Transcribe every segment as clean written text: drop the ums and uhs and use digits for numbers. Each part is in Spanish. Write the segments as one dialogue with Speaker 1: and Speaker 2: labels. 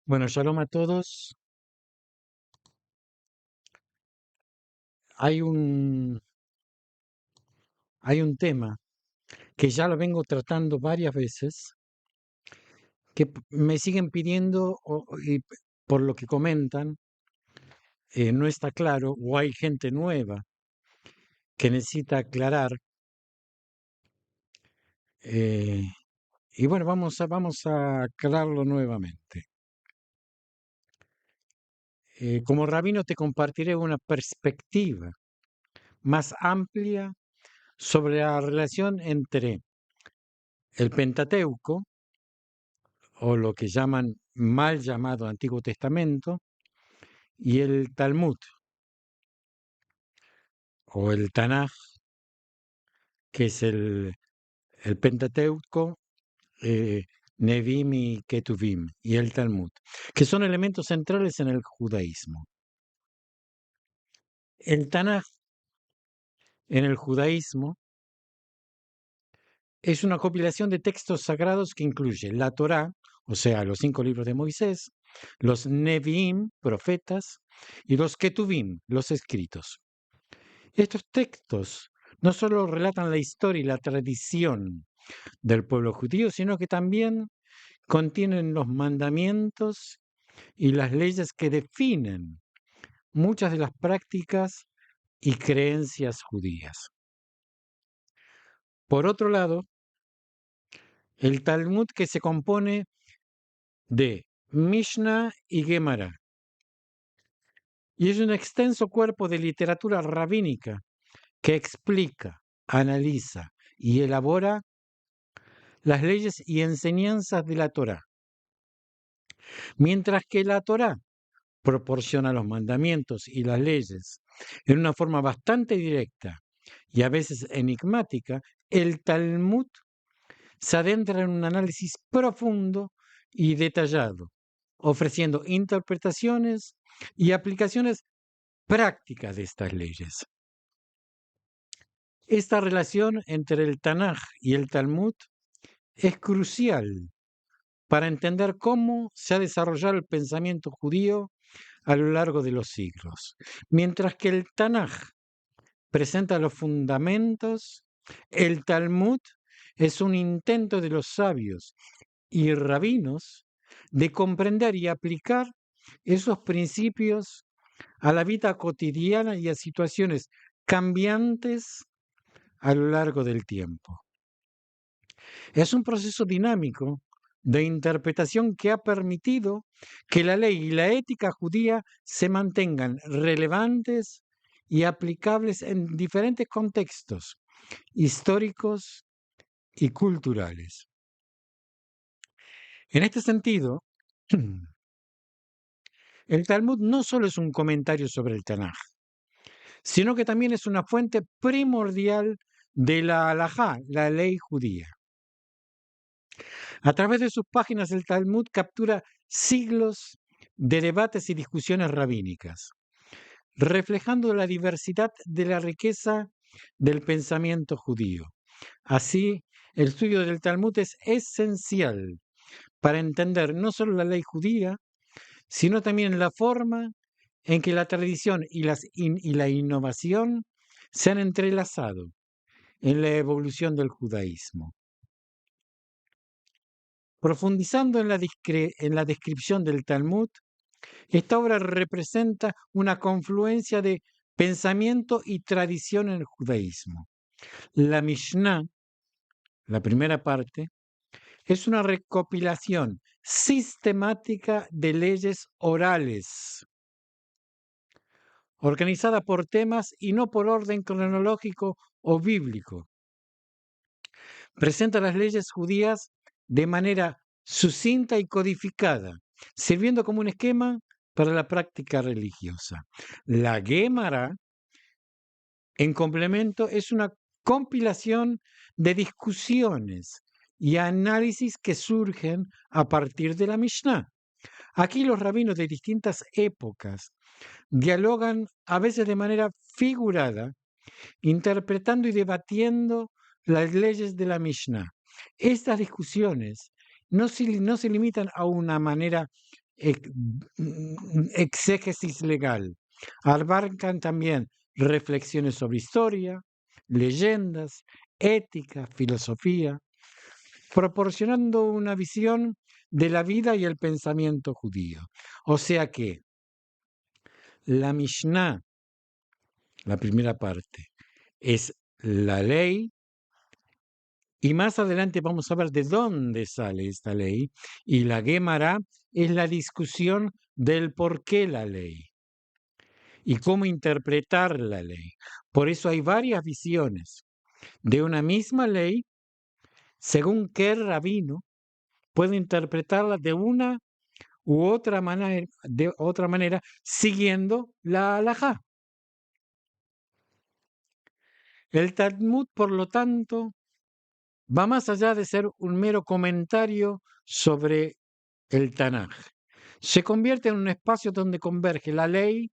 Speaker 1: Bueno, shalom a todos. Hay un, hay un tema que ya lo vengo tratando varias veces, que me siguen pidiendo y por lo que comentan, no está claro o hay gente nueva que necesita aclarar. eh, y bueno, vamos a aclararlo nuevamente. Como rabino te compartiré una perspectiva más amplia sobre la relación entre el Pentateuco, o lo que llaman mal llamado Antiguo Testamento, y el Talmud, o el Tanaj, que es el Pentateuco, eh, Nevim y Ketuvim, y el Talmud, que son elementos centrales en el judaísmo. El Tanaj en el judaísmo es una compilación de textos sagrados que incluye la Torá, o sea, los 5 libros de Moisés, los Neviim, profetas, y los Ketuvim, los escritos. Estos textos no solo relatan la historia y la tradición del pueblo judío, sino que también contienen los mandamientos y las leyes que definen muchas de las prácticas y creencias judías. Por otro lado, el Talmud, que se compone de Mishnah y Gemara, y es un extenso cuerpo de literatura rabínica que explica, analiza y elabora las leyes y enseñanzas de la Torá. Mientras que la Torá proporciona los mandamientos y las leyes en una forma bastante directa y a veces enigmática, el Talmud se adentra en un análisis profundo y detallado, ofreciendo interpretaciones y aplicaciones prácticas de estas leyes. Esta relación entre el Tanaj y el Talmud es crucial para entender cómo se ha desarrollado el pensamiento judío a lo largo de los siglos. Mientras que el Tanaj presenta los fundamentos, el Talmud es un intento de los sabios y rabinos de comprender y aplicar esos principios a la vida cotidiana y a situaciones cambiantes a lo largo del tiempo. Es un proceso dinámico de interpretación que ha permitido que la ley y la ética judía se mantengan relevantes y aplicables en diferentes contextos históricos y culturales. En este sentido, el Talmud no solo es un comentario sobre el Tanaj, sino que también es una fuente primordial de la halajá, la ley judía. A través de sus páginas, el Talmud captura siglos de debates y discusiones rabínicas, reflejando la diversidad de la riqueza del pensamiento judío. Así, el estudio del Talmud es esencial para entender no solo la ley judía, sino también la forma en que la tradición y la innovación se han entrelazado en la evolución del judaísmo. Profundizando en la descripción del Talmud, esta obra representa una confluencia de pensamiento y tradición en el judaísmo. La Mishnah, la primera parte, es una recopilación sistemática de leyes orales, organizada por temas y no por orden cronológico o bíblico. Presenta las leyes judías de manera sucinta y codificada, sirviendo como un esquema para la práctica religiosa. La Gemara, en complemento, es una compilación de discusiones y análisis que surgen a partir de la Mishnah. Aquí los rabinos de distintas épocas dialogan a veces de manera figurada, interpretando y debatiendo las leyes de la Mishnah. Estas discusiones no se limitan a una manera exégesis legal. Abarcan también reflexiones sobre historia, leyendas, ética, filosofía, proporcionando una visión de la vida y el pensamiento judío. O sea que la Mishnah, la primera parte, es la ley, y más adelante vamos a ver de dónde sale esta ley, y la Gemara es la discusión del por qué la ley y cómo interpretar la ley. Por eso hay varias visiones de una misma ley, según qué rabino puede interpretarla de una u otra manera, siguiendo la halajá. El Talmud, por lo tanto, va más allá de ser un mero comentario sobre el Tanaj. Se convierte en un espacio donde converge la ley,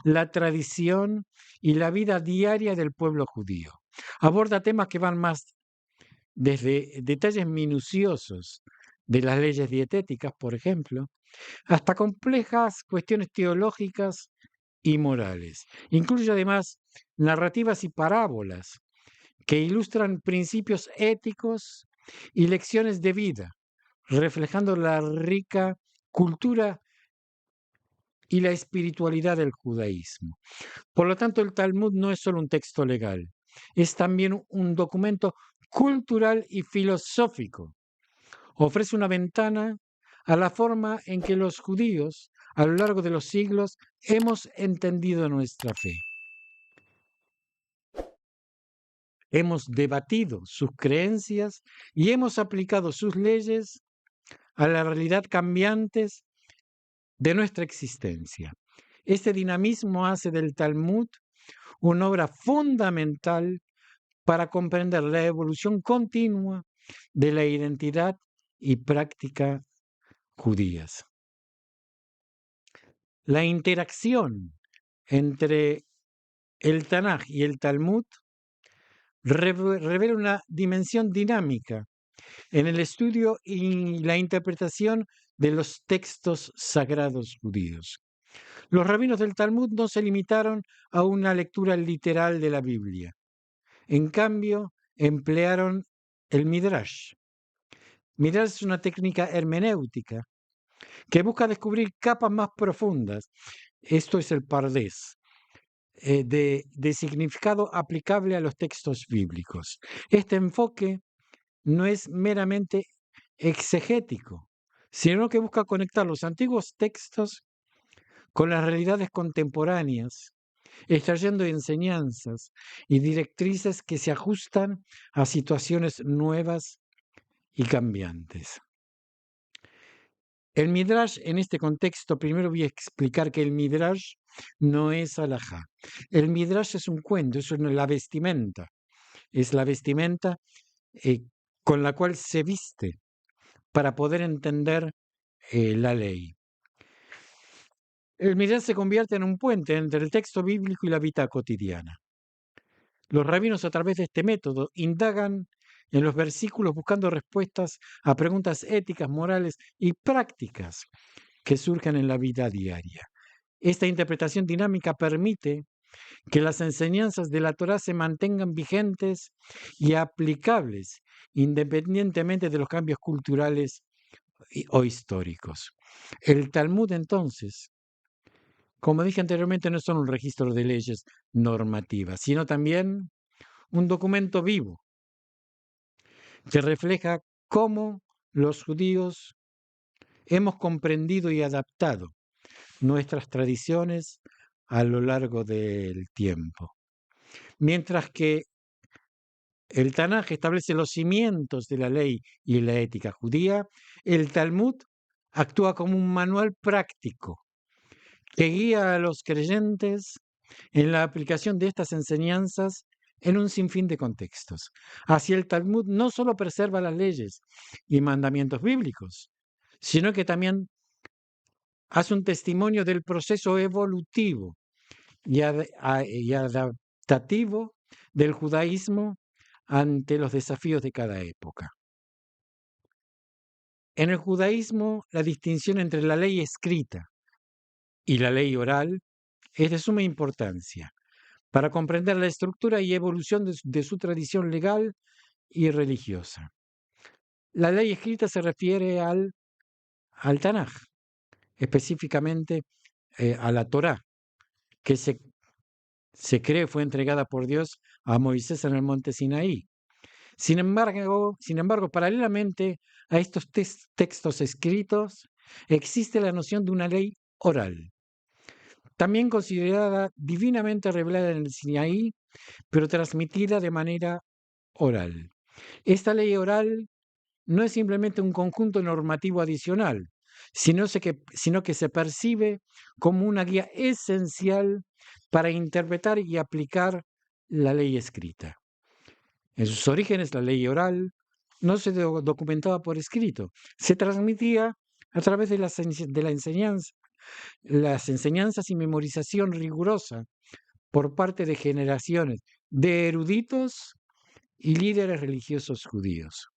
Speaker 1: la tradición y la vida diaria del pueblo judío. Aborda temas que van más desde detalles minuciosos de las leyes dietéticas, por ejemplo, hasta complejas cuestiones teológicas y morales. Incluye además narrativas y parábolas que ilustran principios éticos y lecciones de vida, reflejando la rica cultura y la espiritualidad del judaísmo. Por lo tanto, el Talmud no es solo un texto legal, es también un documento cultural y filosófico. Ofrece una ventana a la forma en que los judíos, a lo largo de los siglos, hemos entendido nuestra fe. Hemos debatido sus creencias y hemos aplicado sus leyes a la realidad cambiantes de nuestra existencia. Este dinamismo hace del Talmud una obra fundamental para comprender la evolución continua de la identidad y práctica judías. La interacción entre el Tanaj y el Talmud revela una dimensión dinámica en el estudio y la interpretación de los textos sagrados judíos. Los rabinos del Talmud no se limitaron a una lectura literal de la Biblia. En cambio, emplearon el Midrash. Midrash es una técnica hermenéutica que busca descubrir capas más profundas. Esto es el Pardés, de significado aplicable a los textos bíblicos. Este enfoque no es meramente exegético, sino que busca conectar los antiguos textos con las realidades contemporáneas, extrayendo enseñanzas y directrices que se ajustan a situaciones nuevas y cambiantes. El Midrash, en este contexto, primero voy a explicar que el Midrash no es halajá. El Midrash es un cuento, es la vestimenta. Es la vestimenta con la cual se viste para poder entender la ley. El Midrash se convierte en un puente entre el texto bíblico y la vida cotidiana. Los rabinos, a través de este método, indagan en los versículos buscando respuestas a preguntas éticas, morales y prácticas que surgen en la vida diaria. Esta interpretación dinámica permite que las enseñanzas de la Torá se mantengan vigentes y aplicables, independientemente de los cambios culturales o históricos. El Talmud, entonces, como dije anteriormente, no es solo un registro de leyes normativas, sino también un documento vivo que refleja cómo los judíos hemos comprendido y adaptado nuestras tradiciones a lo largo del tiempo. Mientras que el Tanaj establece los cimientos de la ley y la ética judía, el Talmud actúa como un manual práctico que guía a los creyentes en la aplicación de estas enseñanzas en un sinfín de contextos. Así el Talmud no solo preserva las leyes y mandamientos bíblicos, sino que también hace un testimonio del proceso evolutivo y adaptativo del judaísmo ante los desafíos de cada época. En el judaísmo, la distinción entre la ley escrita y la ley oral es de suma importancia para comprender la estructura y evolución de su tradición legal y religiosa. La ley escrita se refiere al Tanaj, específicamente a la Torá, que se cree fue entregada por Dios a Moisés en el monte Sinaí. Sin embargo, paralelamente a estos textos escritos, existe la noción de una ley oral, también considerada divinamente revelada en el Sinaí, pero transmitida de manera oral. Esta ley oral no es simplemente un conjunto normativo adicional, sino que se percibe como una guía esencial para interpretar y aplicar la ley escrita. En sus orígenes, la ley oral no se documentaba por escrito, se transmitía a través de la enseñanza, las enseñanzas y memorización rigurosa por parte de generaciones de eruditos y líderes religiosos judíos.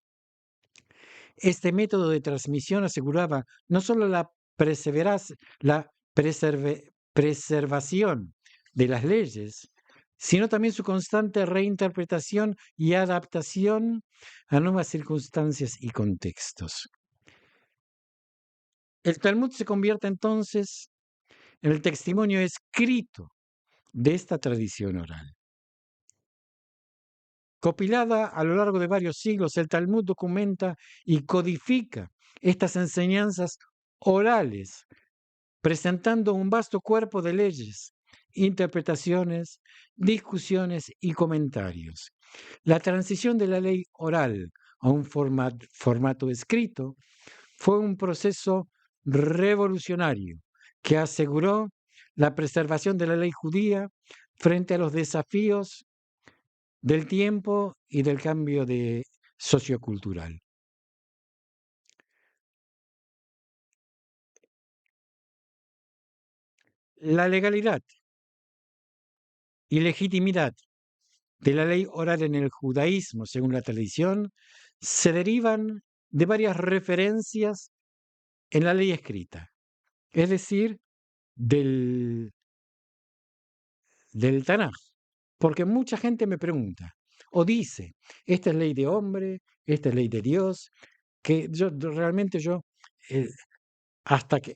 Speaker 1: Este método de transmisión aseguraba no solo la preservación de las leyes, sino también su constante reinterpretación y adaptación a nuevas circunstancias y contextos. El Talmud se convierte entonces en el testimonio escrito de esta tradición oral. Copilada a lo largo de varios siglos, el Talmud documenta y codifica estas enseñanzas orales, presentando un vasto cuerpo de leyes, interpretaciones, discusiones y comentarios. La transición de la ley oral a un formato escrito fue un proceso revolucionario que aseguró la preservación de la ley judía frente a los desafíos del tiempo y del cambio sociocultural. La legalidad y legitimidad de la ley oral en el judaísmo, según la tradición, se derivan de varias referencias en la ley escrita, es decir, del Tanaj. Porque mucha gente me pregunta o dice, esta es ley de hombre, esta es ley de Dios, que realmente eh, hasta que,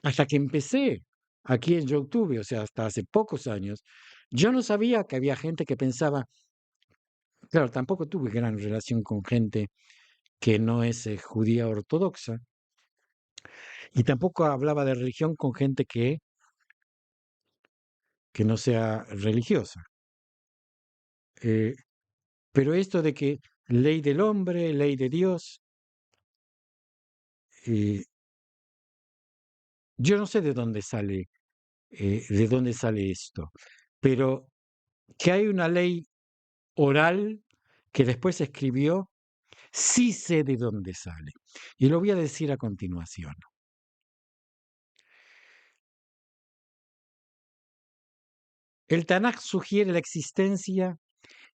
Speaker 1: hasta que empecé aquí en YouTube, o sea, hasta hace pocos años, yo no sabía que había gente que pensaba, claro, tampoco tuve gran relación con gente que no es judía ortodoxa, y tampoco hablaba de religión con gente que no sea religiosa. Eh, pero esto de que ley del hombre, ley de Dios, eh, yo no sé de dónde sale esto, pero que hay una ley oral que después se escribió, sí sé de dónde sale. Y lo voy a decir a continuación. El Tanaj sugiere la existencia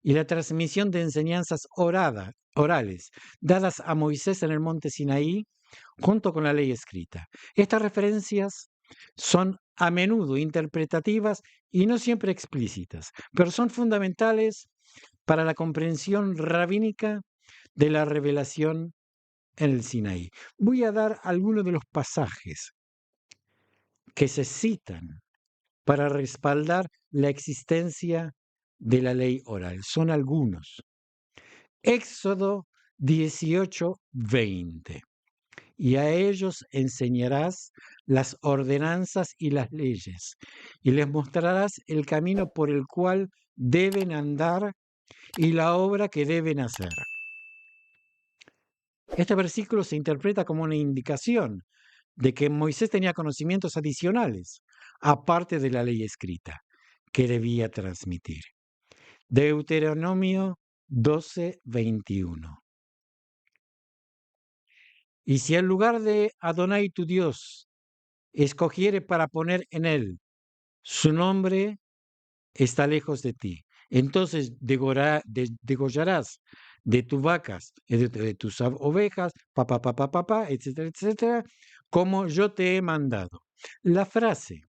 Speaker 1: y la transmisión de enseñanzas orales dadas a Moisés en el monte Sinaí junto con la ley escrita. Estas referencias son a menudo interpretativas y no siempre explícitas, pero son fundamentales para la comprensión rabínica de la revelación en el Sinaí. Voy a dar algunos de los pasajes que se citan para respaldar la existencia de la ley oral. Son algunos. Éxodo 18:20. Y a ellos enseñarás las ordenanzas y las leyes, y les mostrarás el camino por el cual deben andar y la obra que deben hacer. Este versículo se interpreta como una indicación de que Moisés tenía conocimientos adicionales, aparte de la ley escrita, que debía transmitir. Deuteronomio 12:21. Y si en lugar de Adonai tu Dios escogiere para poner en él su nombre, está lejos de ti, entonces degollarás de tus vacas, de tus ovejas, etcétera, etcétera, como yo te he mandado. La frase,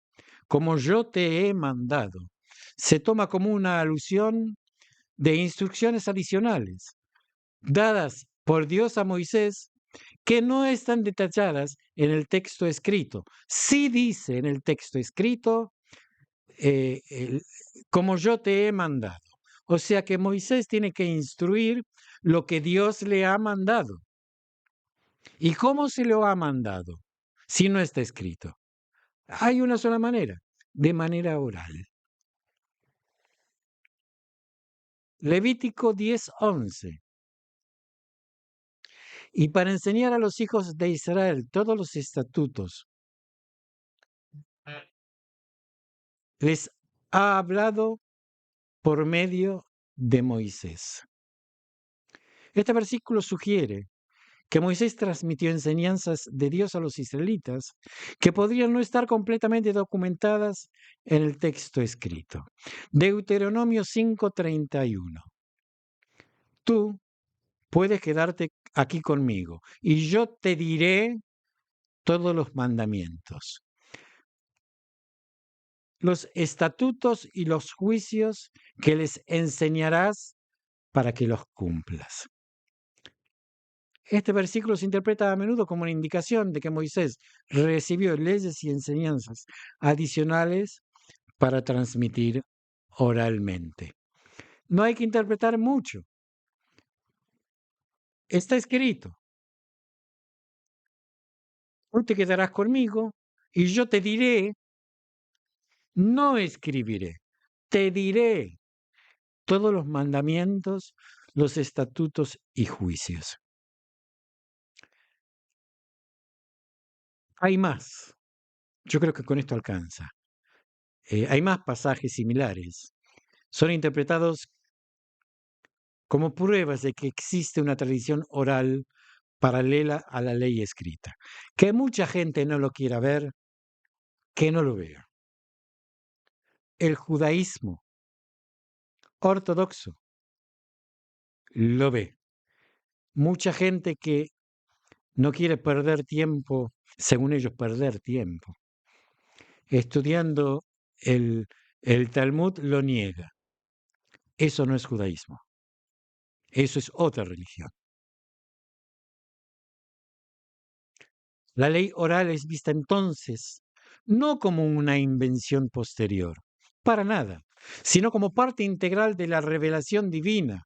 Speaker 1: como yo te he mandado, se toma como una alusión de instrucciones adicionales dadas por Dios a Moisés que no están detalladas en el texto escrito. Sí dice en el texto escrito, como yo te he mandado. O sea que Moisés tiene que instruir lo que Dios le ha mandado. ¿Y cómo se lo ha mandado? Si no está escrito. Hay una sola manera, de manera oral. Levítico 10:11. Y para enseñar a los hijos de Israel todos los estatutos, les ha hablado por medio de Moisés. Este versículo sugiere que Moisés transmitió enseñanzas de Dios a los israelitas que podrían no estar completamente documentadas en el texto escrito. Deuteronomio 5:31. Tú puedes quedarte aquí conmigo y yo te diré todos los mandamientos, los estatutos y los juicios que les enseñarás para que los cumplas. Este versículo se interpreta a menudo como una indicación de que Moisés recibió leyes y enseñanzas adicionales para transmitir oralmente. No hay que interpretar mucho. Está escrito. Tú te quedarás conmigo y yo te diré, no escribiré, te diré todos los mandamientos, los estatutos y juicios. Hay más. Yo creo que con esto alcanza. Hay más pasajes similares. Son interpretados como pruebas de que existe una tradición oral paralela a la ley escrita. Que mucha gente no lo quiera ver, que no lo vea. El judaísmo ortodoxo lo ve. Mucha gente que no quiere perder tiempo, según ellos perder tiempo, estudiando el Talmud lo niega. Eso no es judaísmo. Eso es otra religión. La ley oral es vista entonces no como una invención posterior, para nada, sino como parte integral de la revelación divina.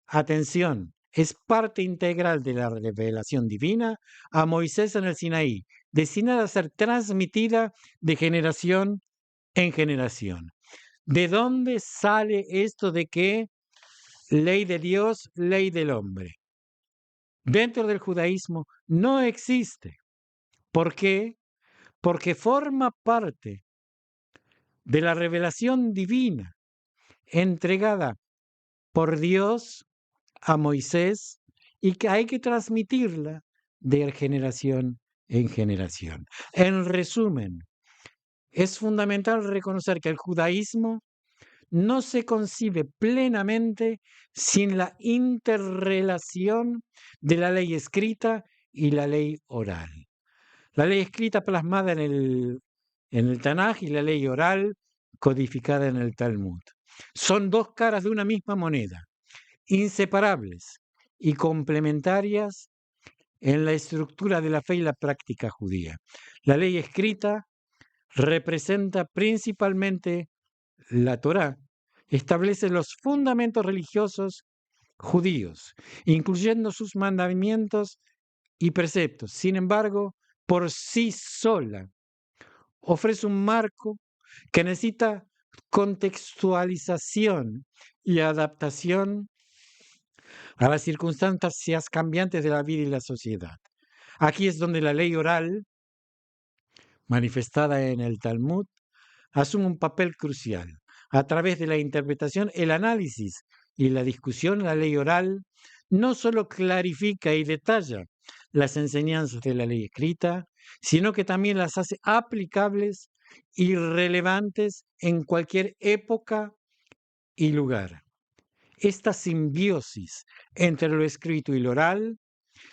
Speaker 1: Atención, es parte integral de la revelación divina a Moisés en el Sinaí, destinada a ser transmitida de generación en generación. ¿De dónde sale esto de que ley de Dios, ley del hombre? Dentro del judaísmo no existe. ¿Por qué? Porque forma parte de la revelación divina entregada por Dios a Moisés y que hay que transmitirla de generación en generación. En resumen, es fundamental reconocer que el judaísmo no se concibe plenamente sin la interrelación de la ley escrita y la ley oral. La ley escrita plasmada en el Tanaj y la ley oral codificada en el Talmud. Son dos caras de una misma moneda, inseparables y complementarias en la estructura de la fe y la práctica judía. La ley escrita representa principalmente la Torá, establece los fundamentos religiosos judíos, incluyendo sus mandamientos y preceptos. Sin embargo, por sí sola ofrece un marco que necesita contextualización y adaptación a las circunstancias cambiantes de la vida y la sociedad. Aquí es donde la ley oral, manifestada en el Talmud, asume un papel crucial. A través de la interpretación, el análisis y la discusión, la ley oral no solo clarifica y detalla las enseñanzas de la ley escrita, sino que también las hace aplicables y relevantes en cualquier época y lugar. Esta simbiosis entre lo escrito y lo oral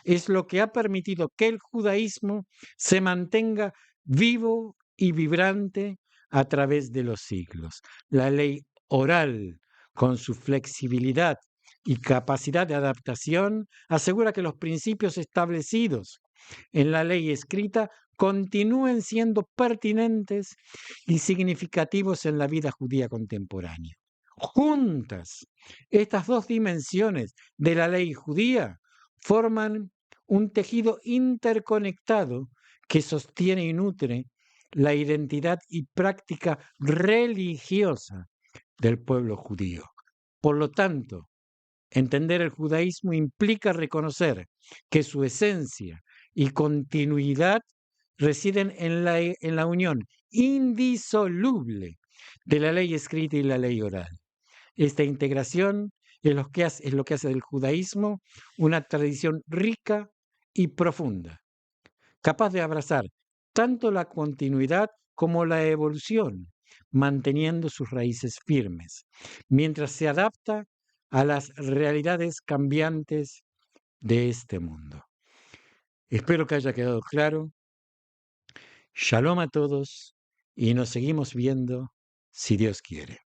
Speaker 1: es lo que ha permitido que el judaísmo se mantenga vivo y vibrante a través de los siglos. La ley oral, con su flexibilidad y capacidad de adaptación, asegura que los principios establecidos en la ley escrita continúen siendo pertinentes y significativos en la vida judía contemporánea. Juntas, estas dos dimensiones de la ley judía forman un tejido interconectado que sostiene y nutre la identidad y práctica religiosa del pueblo judío. Por lo tanto, entender el judaísmo implica reconocer que su esencia y continuidad residen en la unión indisoluble de la ley escrita y la ley oral. Esta integración es lo que hace del judaísmo una tradición rica y profunda, capaz de abrazar tanto la continuidad como la evolución, manteniendo sus raíces firmes, mientras se adapta a las realidades cambiantes de este mundo. Espero que haya quedado claro. Shalom a todos y nos seguimos viendo si Dios quiere.